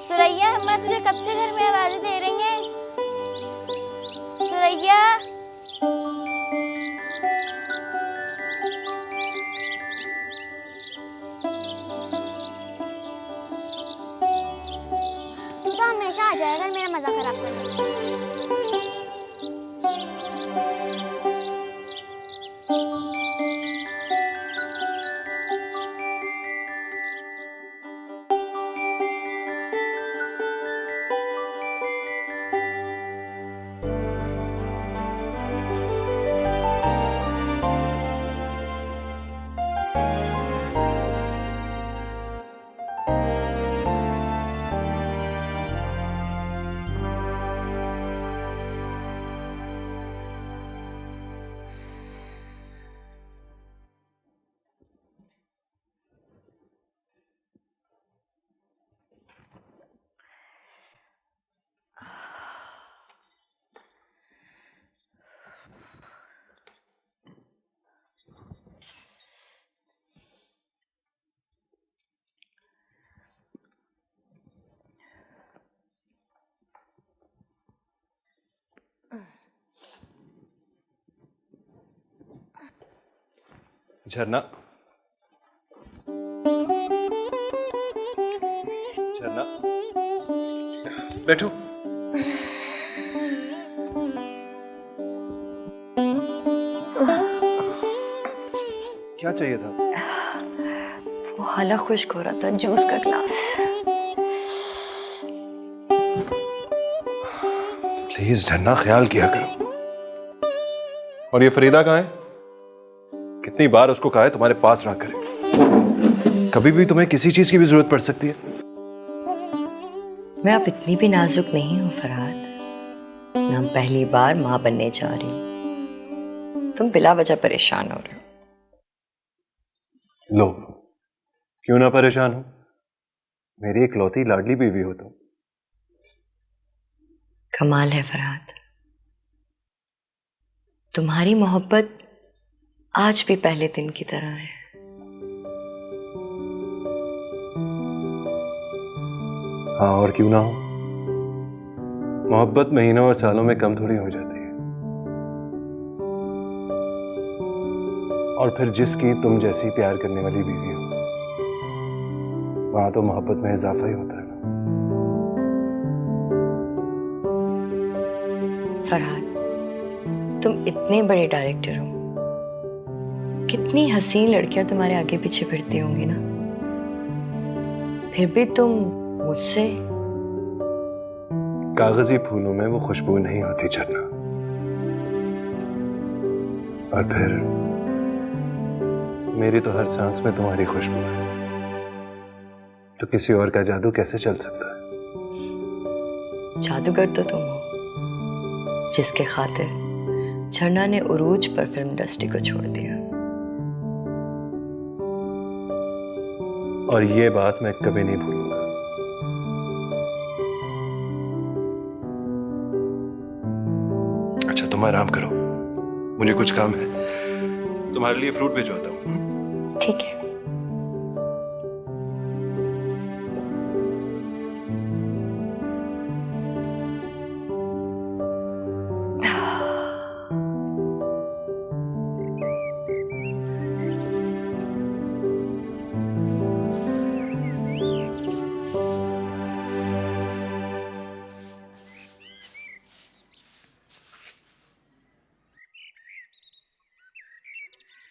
सुरैया, अम्मा तुझे कब से घर में आवाजें दे रही हैं? सुरैया, तू तो हमेशा आ जाएगा मेरा मजा खराब करने। झरना, झरना, बैठो। क्या चाहिए था? वो हाला खुश्क हो रहा था, जूस का ग्लास। प्लीज झरना, ख्याल किया करो। और ये फरीदा कहाँ है? कितनी बार उसको कहा है तुम्हारे पास रहा करे। कभी भी तुम्हें किसी चीज की भी जरूरत पड़ सकती है। मैं अब इतनी भी नाजुक नहीं हूँ फरहाद। मैं पहली बार माँ बनने जा रही हूँ। तुम बिला वजह परेशान हो रहे हो। लो, क्यों ना परेशान हो? मेरी इकलौती लाडली बीवी हो तुम। कमाल है फरहाद, तुम्हारी मोहब्बत आज भी पहले दिन की तरह है। हाँ, और क्यों ना हो। मोहब्बत महीनों और सालों में कम थोड़ी हो जाती है। और फिर जिसकी तुम जैसी प्यार करने वाली बीवी हो, वहां तो मोहब्बत में इजाफा ही होता है ना। फरहाद, तुम इतने बड़े डायरेक्टर हो, कितनी हसीन लड़कियां तुम्हारे आगे पीछे फिरती होंगी ना, फिर भी तुम मुझसे। कागजी फूलों में वो खुशबू नहीं होती झरना। और फिर मेरी तो हर सांस में तुम्हारी खुशबू है, तो किसी और का जादू कैसे चल सकता है? जादूगर तो तुम हो, जिसके खातिर झरना ने उरूज पर फिल्म इंडस्ट्री को छोड़ दिया। और ये बात मैं कभी नहीं भूलूंगा। अच्छा, तुम आराम करो, मुझे कुछ काम है। तुम्हारे लिए फ्रूट भिजवाता हूँ। ठीक है।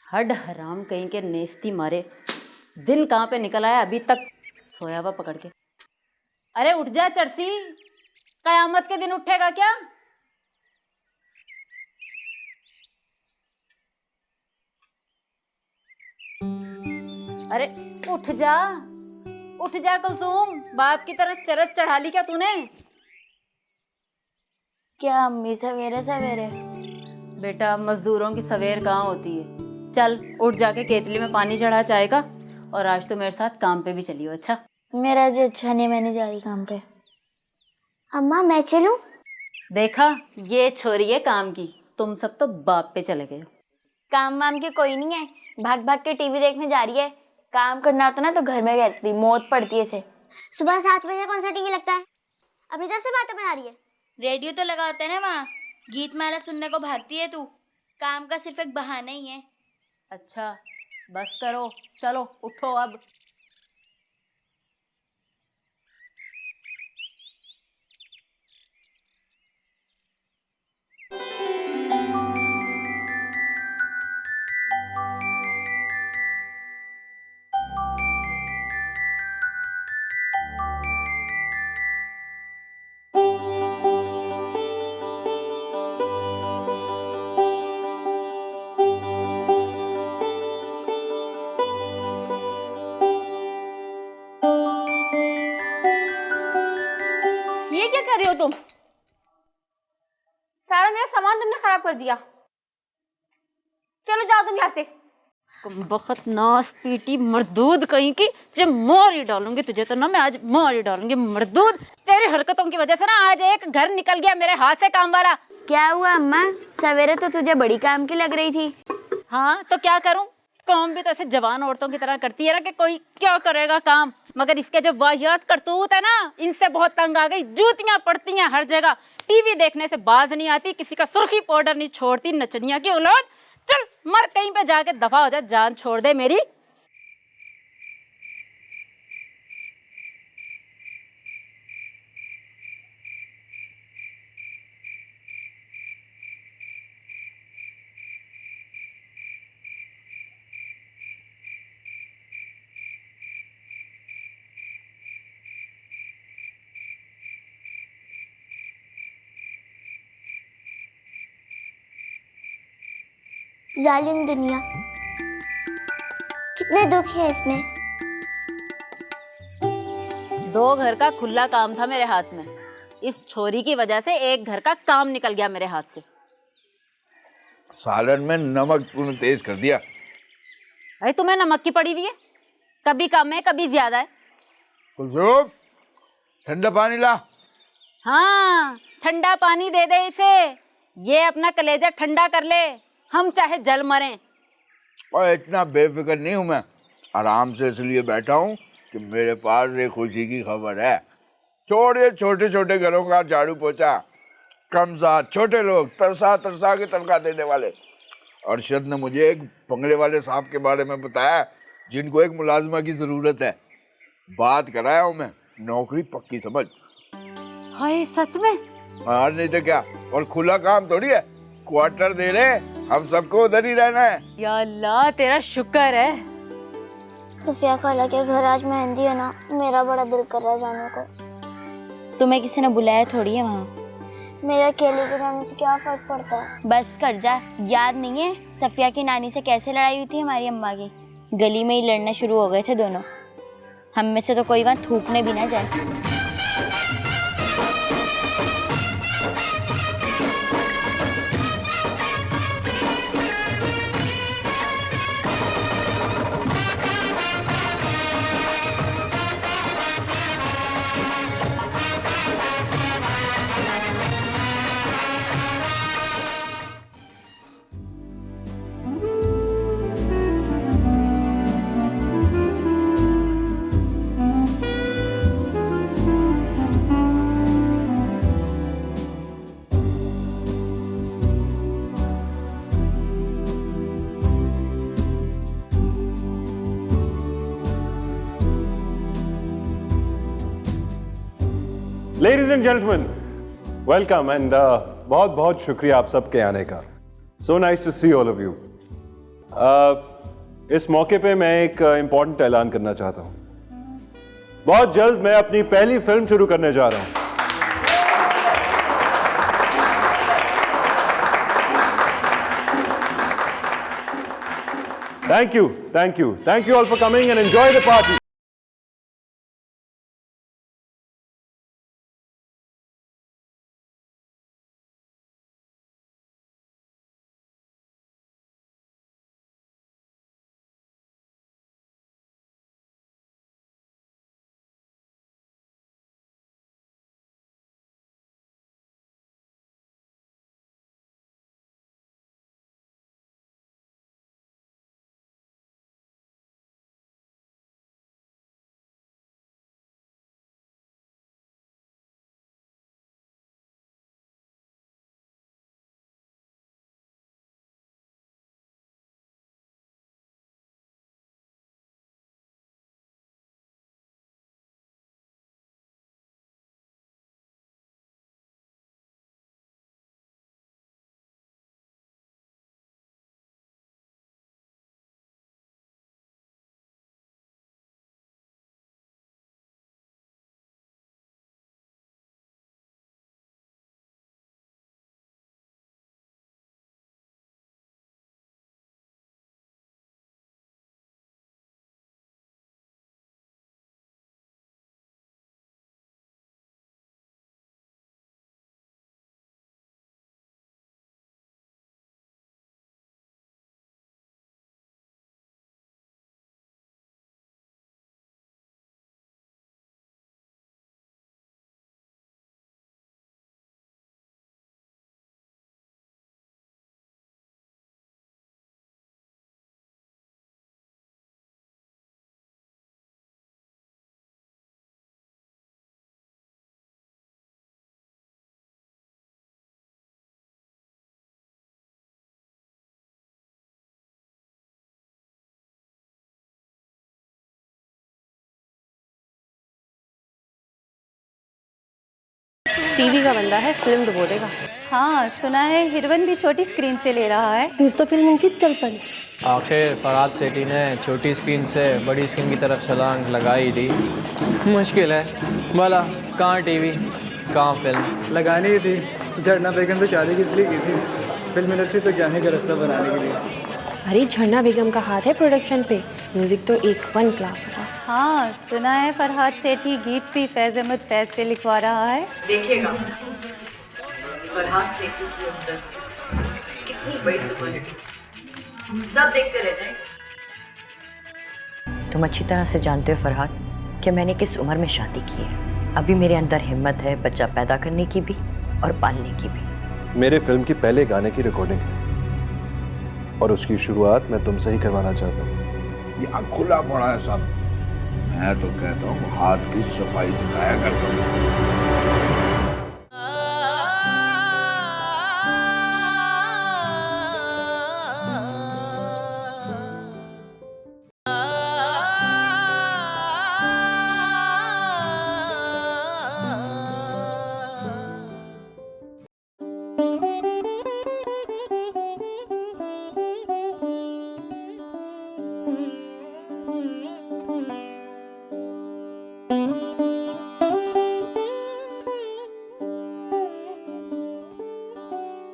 हड हराम कहीं के नेस्ती मारे, दिन कहाँ पे निकल आया अभी तक सोया हुआ पकड़ के। अरे उठ जा चरसी, कयामत के दिन उठेगा क्या? अरे उठ जा, उठ जा कुलसूम, बाप की तरह चरस चढ़ा ली क्या तूने? क्या अम्मी, सवेरे सवेरे? बेटा, मजदूरों की सवेर कहाँ होती है। चल उठ जाके केतली में पानी चढ़ा चाय का, और आज तो मेरे साथ काम पे भी चलियो। अच्छा, मेरा जी अच्छा नहीं, मैं नहीं जा रही काम पे। अम्मा मैं चलूं? देखा, ये छोरी है काम की, तुम सब तो बाप पे चले गए हो। काम वाम की कोई नहीं है, भाग भाग के टीवी देखने जा रही है। काम करना होता ना तो घर में रहती, मौत पड़ती है इसे। सुबह 7 बजे कौन सा टीवी लगता है? अपनी तरफ से बातें बना रही है। रेडियो तो लगा होता है ना वहाँ, गीत माला सुनने को भागती है तू। काम का सिर्फ एक बहाना ही है। अच्छा बस करो, चलो उठो अब। ये क्या कर रहे हो तुम? सारा मेरा सामान तुमने खराब कर दिया। चलो जाओ तुम यहाँ से। बहुत नास पीटी मर्दूद कहीं की, जब मार ही डालूंगी तुझे तो ना, मैं आज मार ही डालूंगी मर्दूद। तेरी हरकतों की वजह से ना आज एक घर निकल गया मेरे हाथ से काम वाला। क्या हुआ अम्मा? सवेरे तो तुझे बड़ी काम की लग रही थी। हाँ तो क्या करूं, काम भी तो ऐसे जवान औरतों की तरह करती है ना कि कोई क्या करेगा काम। मगर इसके जो वाहियात करतूत है ना, इनसे बहुत तंग आ गई। जूतियां पड़ती हैं हर जगह, टीवी देखने से बाज नहीं आती, किसी का सुर्खी पाउडर नहीं छोड़ती, नचनिया की औलाद। चल मर कहीं पे जाके दफा हो जा, जान छोड़ दे मेरी। जालिम दुनिया, कितने दुख है इसमें। दो घर का खुला काम था मेरे हाथ में, इस छोरी की वजह से एक घर का काम निकल गया मेरे हाथ से। सालन में नमक तूने तेज कर दिया। अरे तुम्हें नमक की पड़ी हुई है, कभी कम है कभी ज्यादा है। कुलसुम, ठंडा पानी ला। हाँ ठंडा पानी दे दे इसे, ये अपना कलेजा ठंडा कर ले, हम चाहे जल मरें। और इतना बेफिक्र नहीं हूं मैं, आराम से इसलिए बैठा हूं कि मेरे पास एक खुशी की खबर है। छोड़िए छोटे छोटे घरों का झाड़ू पोछा, कमजा छोटे लोग तरसा तरसा के तनख्वाह देने वाले। अरशद ने मुझे एक बंगले वाले साहब के बारे में बताया जिनको एक मुलाजमा की जरूरत है। बात कराया हूं मैं, नौकरी पक्की समझ। हाय सच में? हाँ नहीं तो क्या, और खुला काम थोड़ी है, क्वार्टर दे रहे, हम सबको उधर ही रहना है। या अल्लाह तेरा शुक्र है। सुफिया खाला के घर आज मेहंदी है ना, मेरा बड़ा दिल कर रहा है जाने को। तुम्हें किसी ने बुलाया थोड़ी है वहाँ। मेरे अकेले के जाने से क्या फर्क पड़ता है। बस कर जा, याद नहीं है सफिया की नानी से कैसे लड़ाई हुई थी हमारी अम्मा की? गली में ही लड़ने शुरू हो गए थे दोनों। हम में से तो कोई वहाँ थूकने भी ना जाए। Ladies and gentlemen, welcome and बहुत बहुत शुक्रिया आप सबके आने का। So nice to see all of you. इस मौके पे मैं एक इम्पॉर्टेंट ऐलान करना चाहता हूँ। बहुत जल्द मैं अपनी पहली फिल्म शुरू करने जा रहा हूँ। Thank you all for coming and enjoy the party. TV का बंदा है, फिल्म डुबो देगा। हाँ सुना है हिरवन भी छोटी स्क्रीन से ले रहा है। फिर तो फिल्म इनकी चल पड़ी। आखिर फरहाद सेठी ने छोटी स्क्रीन से बड़ी स्क्रीन की तरफ छलांग लगाई दी। मुश्किल है भला, कहाँ टीवी कहाँ फिल्म। लगानी ही थी। झरना बेगम तो शादी किस लिए की थी? फिल्म इंडस्ट्री तो जाने का रास्ता बनाने के लिए। अरे झरना बेगम का हाथ है प्रोडक्शन पे, म्यूजिक तो एक 1 क्लास है। हाँ सुना है फरहाद सेठी गीत भी फैज अहमद फैज से लिखवा रहा है। देखिएगा फरहाद सेठी की फिल्म कितनी बड़ी सुपरहिट, सब देखते रह जाएंगे। तुम अच्छी तरह से जानते हो फरहाद कि मैंने किस उम्र में शादी की है। अभी मेरे अंदर हिम्मत है बच्चा पैदा करने की भी और पालने की भी। मेरे फिल्म की पहले गाने की रिकॉर्डिंग है और उसकी शुरुआत मैं तुमसे ही करवाना चाहता हूँ। यहाँ खुला पड़ा है सब। मैं तो कहता हूँ हाथ की सफाई दिखाया करता हूँ।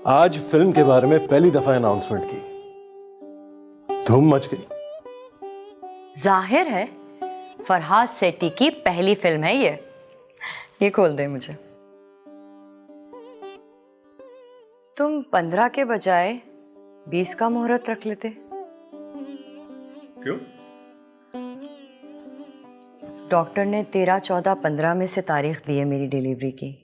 आज फिल्म के बारे में पहली दफा अनाउंसमेंट की, धूम मच गई। जाहिर है फरहाद सेठी की पहली फिल्म है ये खोल दे मुझे। तुम 15 के बजाय 20 का मुहूर्त रख लेते। क्यों? डॉक्टर ने 13, 14, 15 में से तारीख दी है मेरी डिलीवरी की।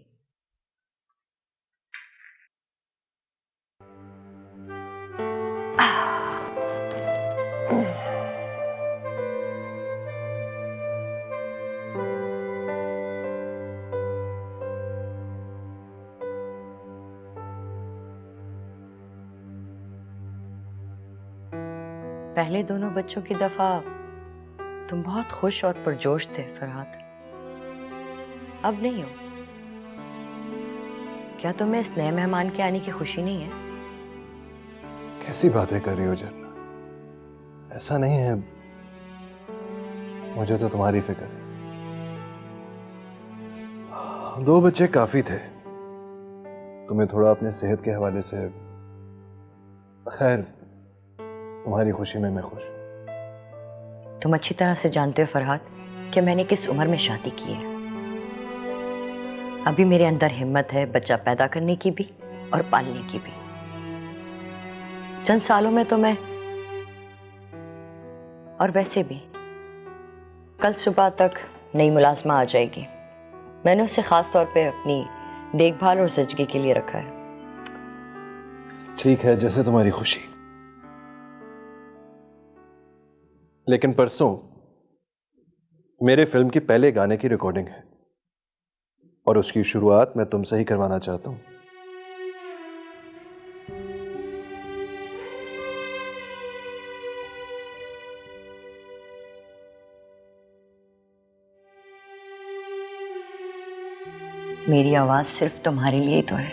पहले दोनों बच्चों की दफा तुम बहुत खुश और पुरजोश थे फरहाद, अब नहीं हो। क्या तुम्हें इस नए मेहमान के आने की खुशी नहीं है? कैसी बातें कर रही हो झरना? ऐसा नहीं है, मुझे तो तुम्हारी फिक्र है। 2 बच्चे काफी थे, तुम्हें थोड़ा अपने सेहत के हवाले से। खैर, तुम्हारी खुशी में मैं खुश हूं। तुम अच्छी तरह से जानते हो फरहाद कि मैंने किस उम्र में शादी की है। अभी मेरे अंदर हिम्मत है बच्चा पैदा करने की भी और पालने की भी। चंद सालों में तो मैं, और वैसे भी कल सुबह तक नई मुलाजमा आ जाएगी। मैंने उसे खास तौर पे अपनी देखभाल और सजगी के लिए रखा है। ठीक है, जैसे तुम्हारी खुशी। लेकिन परसों मेरे फिल्म की पहले गाने की रिकॉर्डिंग है और उसकी शुरुआत मैं तुमसे ही करवाना चाहता हूं। मेरी आवाज सिर्फ तुम्हारे लिए ही तो है।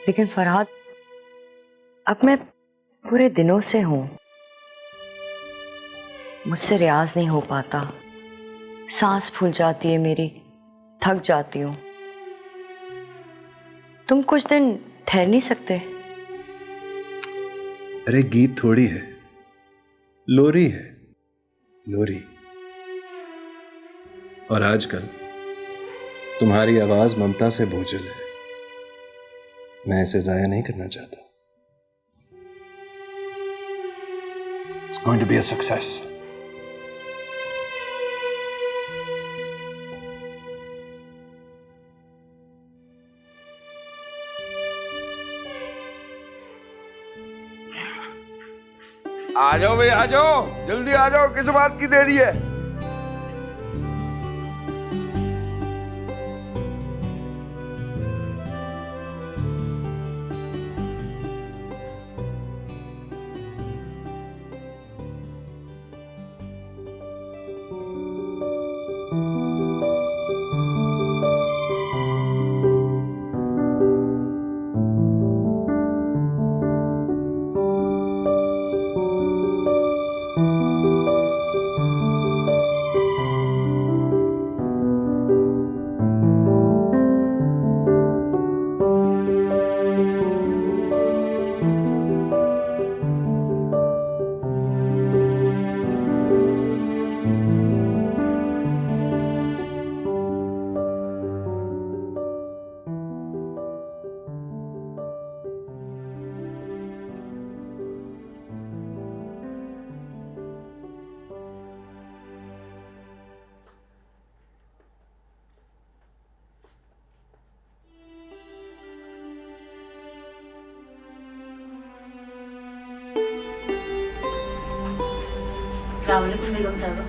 लेकिन फरहाद, अब मैं पूरे दिनों से हूं, मुझसे रियाज नहीं हो पाता। सांस फूल जाती है मेरी, थक जाती हूं। तुम कुछ दिन ठहर नहीं सकते? अरे गीत थोड़ी है, लोरी है, लोरी। और आजकल तुम्हारी आवाज ममता से बोझल है, मैं इसे जाया नहीं करना चाहता। It's going to be a success. आ जाओ भाई, आ जाओ, जल्दी आ जाओ, किस बात की देरी है? अस्सलाम वालेकुम बेगम साहबा।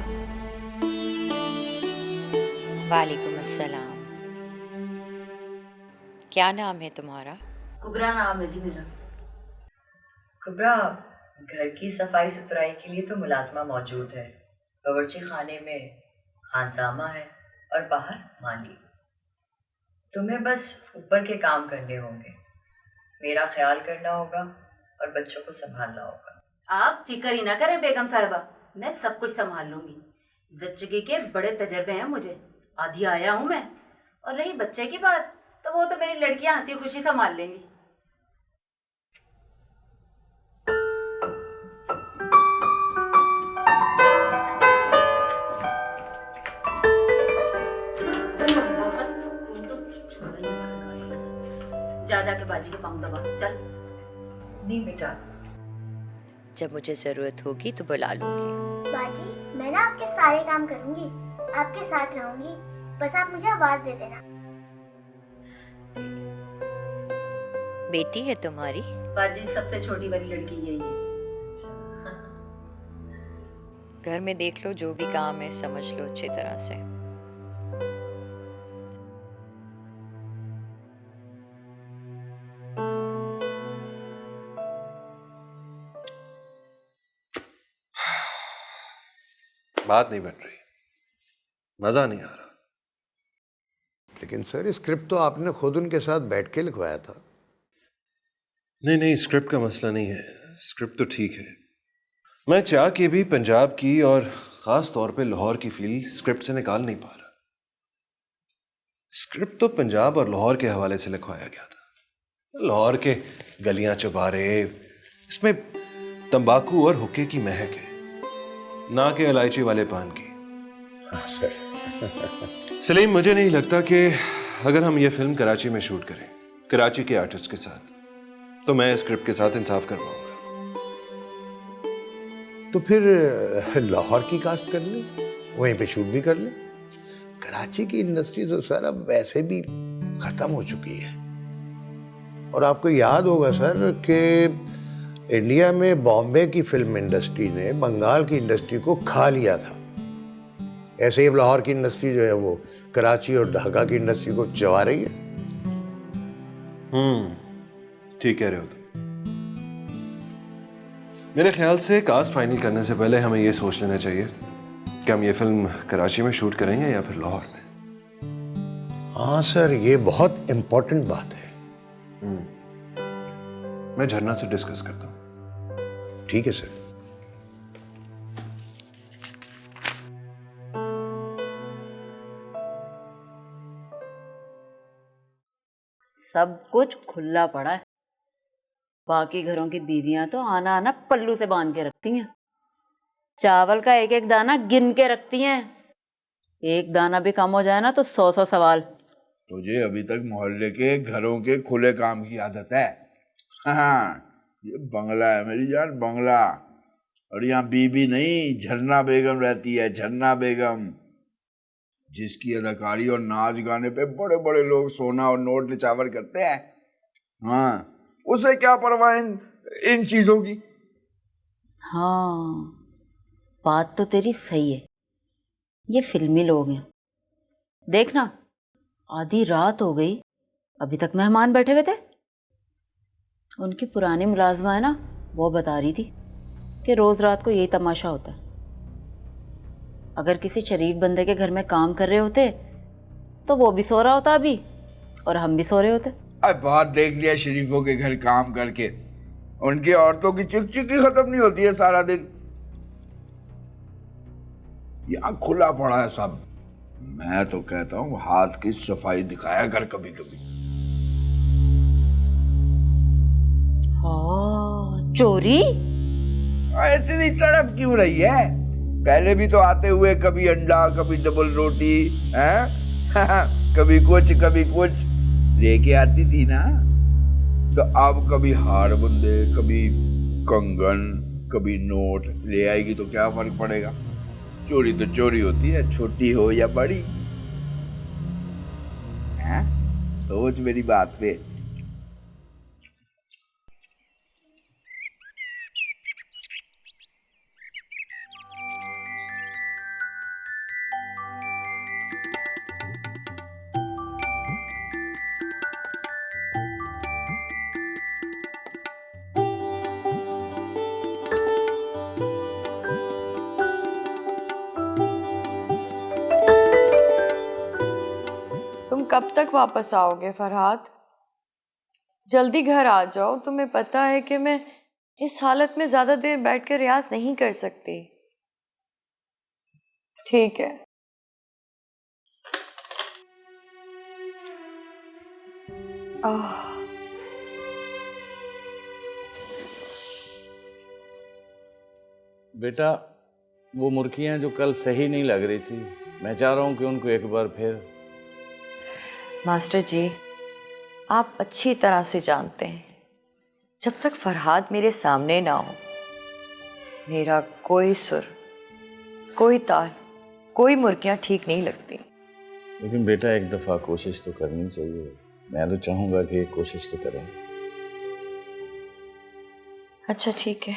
वालेकुम अस्सलाम। क्या नाम है तुम्हारा? कुबरा नाम है जी मेरा। कुबरा, घर की सफाई सुथराई के लिए तो मुलाजमा मौजूद है। बावर्ची खाने में खानसामा है और बाहर माली। तुम्हें बस ऊपर के काम करने होंगे, मेरा ख्याल करना होगा और बच्चों को संभालना होगा। आप फिक्र ही ना करें बेगम साहिबा, मैं सब कुछ संभाल लूंगी। ज़च्चगी के बड़े तजर्बे हैं मुझे, आधी आया हूँ मैं। और रही बच्चे की बात, तो वो तो मेरी लड़कियां हंसी खुशी संभाल लेंगी। जा जाके बाजी के पाँव दबा, चल। नहीं बेटा, जब मुझे जरूरत होगी तो बुला लूंगी। बाजी, मैं ना आपके सारे काम करूंगी, आपके साथ रहूंगी, बस आप मुझे आवाज दे देना। बेटी है तुम्हारी? बाजी सबसे छोटी वाली लड़की यही है। घर में देख लो, जो भी काम है समझ लो अच्छी तरह से। बात नहीं बन रही, मजा नहीं आ रहा। लेकिन सर स्क्रिप्ट तो आपने खुद उनके साथ बैठ के लिखवाया था। नहीं नहीं, स्क्रिप्ट का मसला नहीं है, स्क्रिप्ट तो ठीक है। मैं चाह के भी पंजाब की और खास तौर पे लाहौर की फील स्क्रिप्ट से निकाल नहीं पा रहा। स्क्रिप्ट तो पंजाब और लाहौर के हवाले से लिखवाया गया था। लाहौर के गलियां चौबारे, इसमें तंबाकू और हुक्के की महक है, ना के इलायची वाले पान की। हाँ सर। सलीम, मुझे नहीं लगता कि अगर हम ये फिल्म कराची में शूट करें कराची के आर्टिस्ट के साथ, तो मैं स्क्रिप्ट के साथ इंसाफ कर पाऊंगा। तो फिर लाहौर की कास्ट कर ले, वहीं पे शूट भी कर ले। कराची की इंडस्ट्री तो सर अब वैसे भी खत्म हो चुकी है। और आपको याद होगा सर कि इंडिया में बॉम्बे की फिल्म इंडस्ट्री ने बंगाल की इंडस्ट्री को खा लिया था। ऐसे ही लाहौर की इंडस्ट्री जो है वो कराची और ढाका की इंडस्ट्री को चबा रही है। ठीक कह रहे हो तुम। मेरे ख्याल से कास्ट फाइनल करने से पहले हमें ये सोच लेना चाहिए कि हम ये फिल्म कराची में शूट करेंगे या फिर लाहौर में। हाँ सर, ये बहुत इंपॉर्टेंट बात है। मैं झरना से डिस्कस करता हूँ। ठीक है सर। सब कुछ खुला पड़ा है। बाकी घरों की बीवियां तो आना आना पल्लू से बांध के रखती हैं। चावल का एक एक दाना गिन के रखती हैं। एक दाना भी कम हो जाए ना तो 100 सवाल। तुझे अभी तक मोहल्ले के घरों के खुले काम की आदत है। हाँ, ये बंगला है मेरी जान, बंगला। और यहाँ बीबी नहीं, झरना बेगम रहती है, झरना बेगम, जिसकी अदाकारी और नाच गाने पे बड़े बड़े लोग सोना और नोट निछावर करते हैं। हाँ, उसे क्या परवाह इन चीजों की। हाँ, बात तो तेरी सही है। ये फिल्मी लोग हैं। देखना, आधी रात हो गई, अभी तक मेहमान बैठे हुए थे। उनकी पुरानी मुलाजमा है ना, वो बता रही थी कि रोज रात को यही तमाशा होता है। अगर किसी शरीफ बंदे के घर में काम कर रहे होते तो वो भी सो रहा होता अभी, और हम भी सो रहे होते। अब बात देख लिया शरीफों के घर काम करके, उनकी औरतों की चिकचिकी खत्म नहीं होती है सारा दिन। यहाँ खुला पड़ा है सब। मैं तो कहता हूँ हाथ की सफाई दिखाया कर कभी कभी। हाँ, चोरी इतनी तड़प क्यों रही है? पहले भी तो आते हुए कभी अंडा, कभी डबल रोटी, हैं? कभी कुछ लेके आती थी ना। तो अब कभी हार बंदे, कभी कंगन, कभी नोट ले आएगी तो क्या फर्क पड़ेगा? चोरी तो चोरी होती है, छोटी हो या बड़ी। हैं? सोच मेरी बात पे। कब तक वापस आओगे फरहाद? जल्दी घर आ जाओ, तुम्हें पता है कि मैं इस हालत में ज्यादा देर बैठकर रियाज नहीं कर सकती। ठीक है। बेटा, वो मुर्गियां जो कल सही नहीं लग रही थी, मैं चाह रहा हूं कि उनको एक बार फिर। मास्टर जी, आप अच्छी तरह से जानते हैं, जब तक फरहाद मेरे सामने ना हो, मेरा कोई सुर, कोई ताल, कोई मुर्गियां ठीक नहीं लगती। लेकिन बेटा, एक दफा कोशिश तो करनी चाहिए। मैं तो चाहूंगा कि एक कोशिश तो करें। अच्छा ठीक है।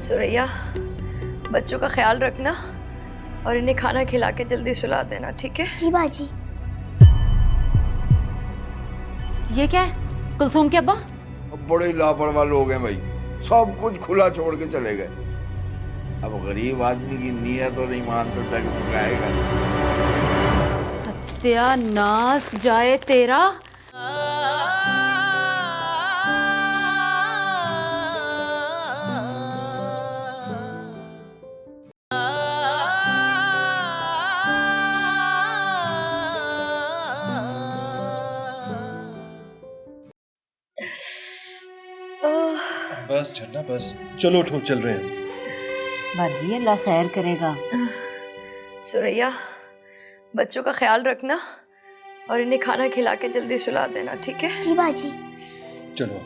सुरैया, बच्चों का ख्याल रखना और इन्हें खाना खिला के जल्दी सुला देना, ठीक है? जी बाजी। ये क्या है कुलसुम के अब्बा? अब बड़े ही लापरवाह लोग हैं भाई, सब कुछ खुला छोड़ के चले गए। अब गरीब आदमी की नीयत और ईमान तो टक पकाएगा। सत्यानाश जाए तेरा। बस झरना, बस चलो उठो, चल रहे हैं। बाजी, अल्लाह खैर करेगा। सुरैया, बच्चों का ख्याल रखना और इन्हें खाना खिला के जल्दी सुला देना, ठीक है? जी बाजी। चलो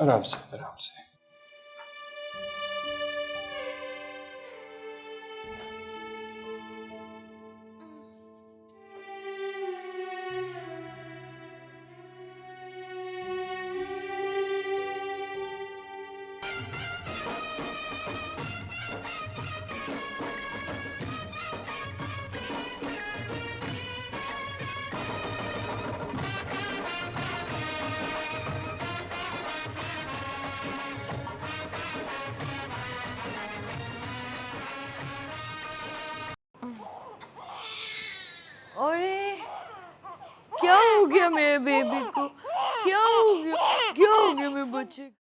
आराम से, आराम से। अरे क्या हो गया मेरे बेबी को? क्या हो गया? क्या हो गया मेरे बच्चे?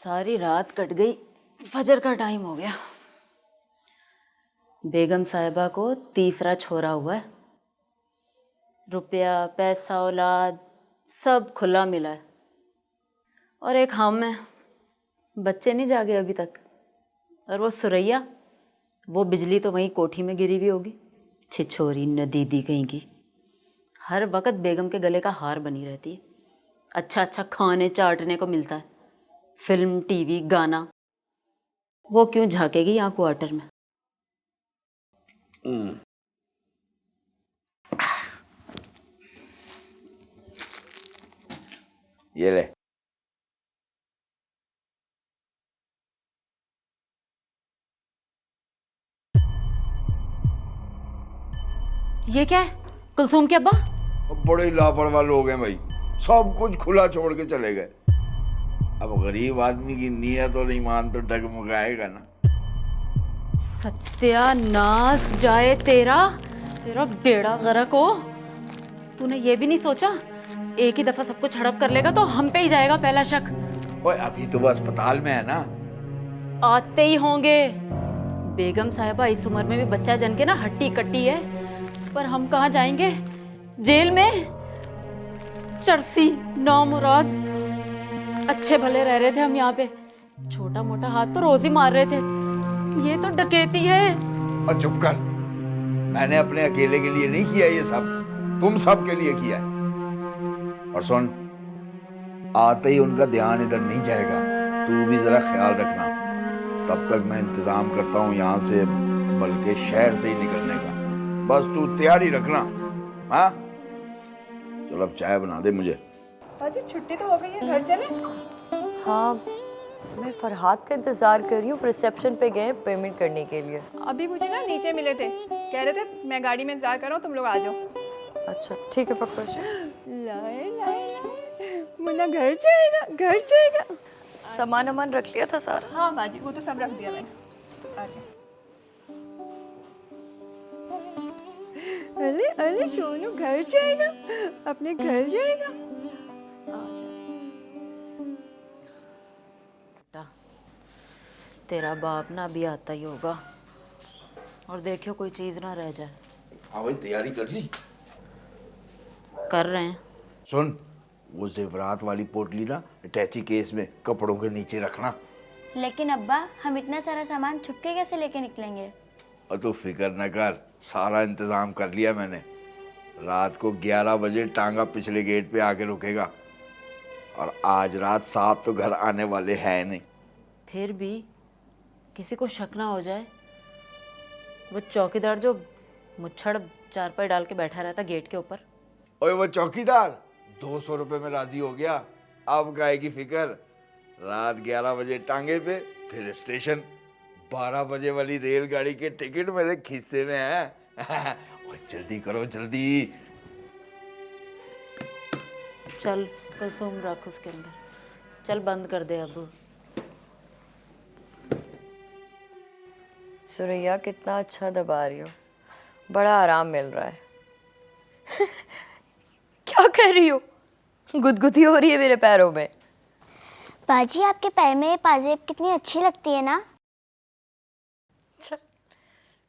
सारी रात कट गई, फजर का टाइम हो गया। बेगम साहिबा को तीसरा छोरा हुआ है। रुपया पैसा औलाद सब खुला मिला है, और एक हम है, बच्चे नहीं जागे अभी तक। और वो सुरैया, वो बिजली तो वहीं कोठी में गिरी हुई होगी, छिछोरी नदीदी कहीं की। हर वक्त बेगम के गले का हार बनी रहती है। अच्छा अच्छा खाने चाटने को मिलता है, फिल्म टीवी गाना। वो क्यों झांकेगी यहाँ क्वार्टर में? ये ले। ये क्या है? कुलसूम के अब्बा? बड़े ही लापरवाह लोग हैं भाई, सब कुछ खुला छोड़ के चले गए। अब गरीब आदमी की नीयत और ईमान तो डगमगाएगा ना। सत्यानाश जाए तेरा, तेरा बेड़ा गर्क हो। तूने ये भी नहीं सोचा एक ही दफा सब कुछ हड़प कर लेगा तो हम पे ही जाएगा पहला शक। ओए अभी तो वो अस्पताल में है ना। आते ही होंगे। बेगम साहिबा इस उम्र में भी बच्चा जन के ना हट्टी कट्टी है, पर हम कहाँ जाएंगे? जेल में चरसी नामुराद। अच्छे भले रह रहे थे हम यहाँ पे, छोटा मोटा हाथ तो रोज ही मार रहे थे, ये तो डकैती है। और चुप कर, मैंने अपने अकेले के लिए नहीं किया ये सब, तुम सब के लिए किया है। और सुन, आते ही उनका ध्यान इधर नहीं जाएगा, तू भी जरा ख्याल रखना। तब तक मैं इंतजाम करता हूँ यहाँ से, बल्कि शहर से ही निकलने का। बस तू तैयारी रखना। हाँ चलो अब चाय बना दे मुझे। बाजी छुट्टी तो हो गई है, घर चले? हाँ, मैं फरहाद का इंतजार कर रही हूँ, रिसेप्शन पे गए पेमेंट करने के लिए। अभी मुझे ना नीचे मिले थे, कह रहे थे मैं गाड़ी में इंतजार कर रहा हूँ, तुम लोग आ जाओ। अच्छा ठीक है पक्का। लाए लाए मुन्ना घर जाएगा, घर जाएगा। सामान वामान रख लिया था सारा? हाँ बाजी वो तो सब रख दिया मैंने। आ जाओ। अरे अरे सोनू घर जाएगा, अपने घर जाएगा। तेरा बाप ना अभी आता ही होगा, और देखियो कोई चीज ना रह जाए। हाँ भाई तैयारी कर ली? कर रहे हैं। सुन, वो जेवरात वाली पोटली ना अटैची केस में कपड़ों के नीचे रखना। लेकिन अब्बा, हम इतना सारा सामान छुपके कैसे लेके निकलेंगे? और तू फिक्र न कर, सारा इंतजाम कर लिया मैंने। रात को 11 बजे टांगा पिछले गेट पे आके रुकेगा, और आज रात साहब तो घर आने वाले हैं नहीं। फिर भी किसी को शक ना हो जाए। वो चौकीदार जो मुच्छड़ चारपाई डाल के बैठा रहता गेट के ऊपर। ओए वो चौकीदार 200 रुपए में राजी हो गया। अब काहे की फिक्र, रात 11 बजे टांगे पे, फिर स्टेशन। 12 बजे वाली रेलगाड़ी के टिकट मेरे खिस्से में है। ओए जल्दी करो जल्दी। चल कुलसूम रख उसके अंदर, चल बंद कर दे अब। सुरैया कितना अच्छा दबा रही हो, बड़ा आराम मिल रहा है। क्या कह रही हो? गुदगुदी हो रही है मेरे पैरों में। बाजी आपके पैर में ये पाजेब कितनी अच्छी लगती है ना। अच्छा,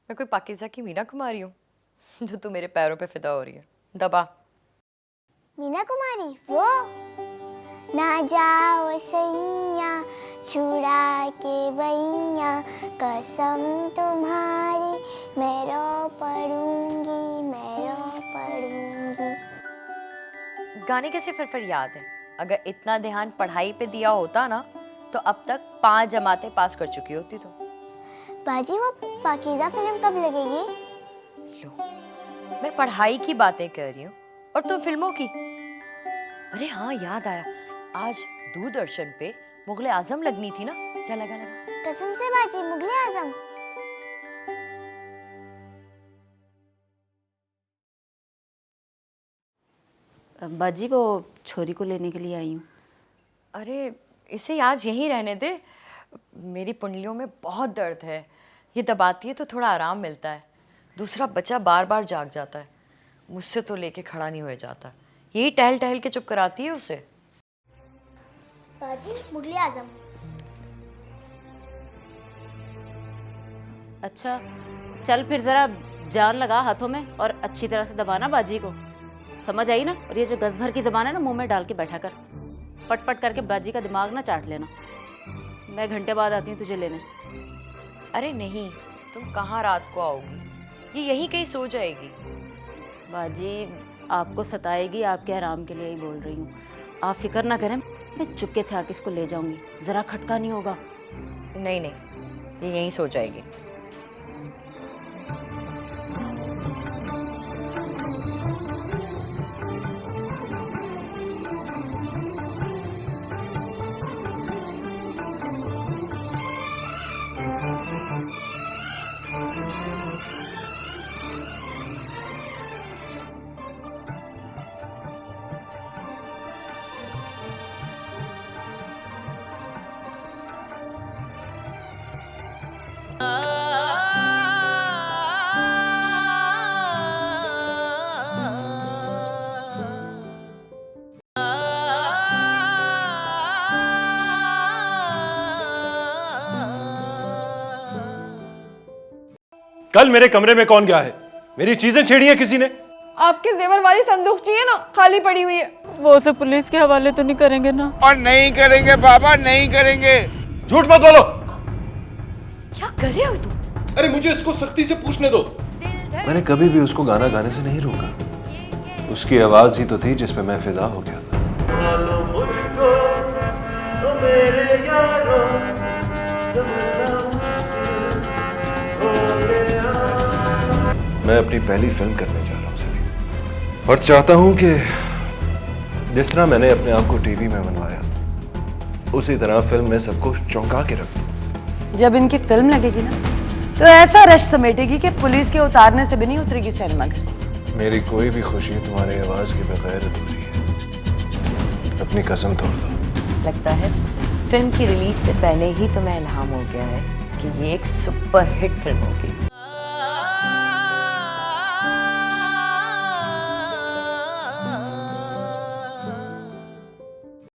मैं कोई पाकिज़ा की मीना कुमारी हूँ जो तू मेरे पैरों पे फिदा हो रही है? दबा। मीना कुमारी वो? ना जाओ सैया छुड़ा के बैया, कसम तुम्हारी मैं रो पड़ूंगी, मैं रो पड़ूंगी। गाने कैसे फिर याद है? अगर इतना ध्यान पढ़ाई पे दिया होता ना तो अब तक 5 जमातें पास कर चुकी होती। तो बाजी वो पाकीज़ा फिल्म कब लगेगी? लो, मैं पढ़ाई की बातें कर रही हूँ और तुम फिल्मों की। अरे हाँ याद आया, आज दूरदर्शन पे मुगले आजम लगनी थी ना। क्या लगा? कसम से बाजी मुगले आजम? बाजी वो छोरी को लेने के लिए आई हूँ। अरे इसे आज यहीं रहने दे, मेरी कुंडलियों में बहुत दर्द है, ये दबाती है तो थोड़ा आराम मिलता है। दूसरा बच्चा बार बार जाग जाता है, मुझसे तो लेके खड़ा नहीं हो जाता, यही टहल टहल के चुप कराती है उसे। बाजी मुगले आजम अच्छा चल फिर जरा जान लगा हाथों में और अच्छी तरह से दबाना बाजी को, समझ आई ना? और ये जो गज भर की जबान है ना, मुंह में डाल के बैठा कर, पट पट करके बाजी का दिमाग ना चाट लेना। मैं घंटे बाद आती हूँ तुझे लेने। अरे नहीं, तुम कहाँ रात को आओगी? ये यहीं कहीं सो जाएगी। बाजी आपको सताएगी, आपके आराम के लिए ही बोल रही हूँ। आप फिक्र ना करें, मैं चुपके से आके इसको ले जाऊंगी, जरा खटका नहीं होगा। नहीं नहीं, ये यहीं सो जाएगी। कल मेरे कमरे में कौन गया है? मेरी चीजें छेड़ी हैं किसी ने? आपके जेवर वाली संदूक चाहिए ना, खाली पड़ी हुई है। वो उसे पुलिस के हवाले तो नहीं करेंगे ना? और नहीं करेंगे बाबा, नहीं करेंगे। झूठ मत बोलो। क्या कर रहे हो तुम? अरे मुझे इसको सख्ती से पूछने दो। मैंने कभी भी उसको गाना गाने से नहीं रोका। उसकी आवाज ही तो थी जिस पे मैं फिदा हो गया था। मैं अपनी पहली फिल्म करने जा रहा हूँ सलीम, और चाहता हूँ कि जिस तरह मैंने अपने आप को टीवी में बनवाया, उसी तरह फिल्म में सबको चौंका के रख दूं। जब इनकी फिल्म लगेगी ना, तो ऐसा रश समेटेगी कि पुलिस के उतारने से भी नहीं उतरेगी सलमा घर से। मेरी कोई भी खुशी तुम्हारी आवाज के बगैर अधूरी है। अपनी कसम तोड़ दो। लगता है फिल्म की रिलीज से पहले ही तुम्हें इल्हाम हो गया है कि ये एक सुपर हिट फिल्म होगी।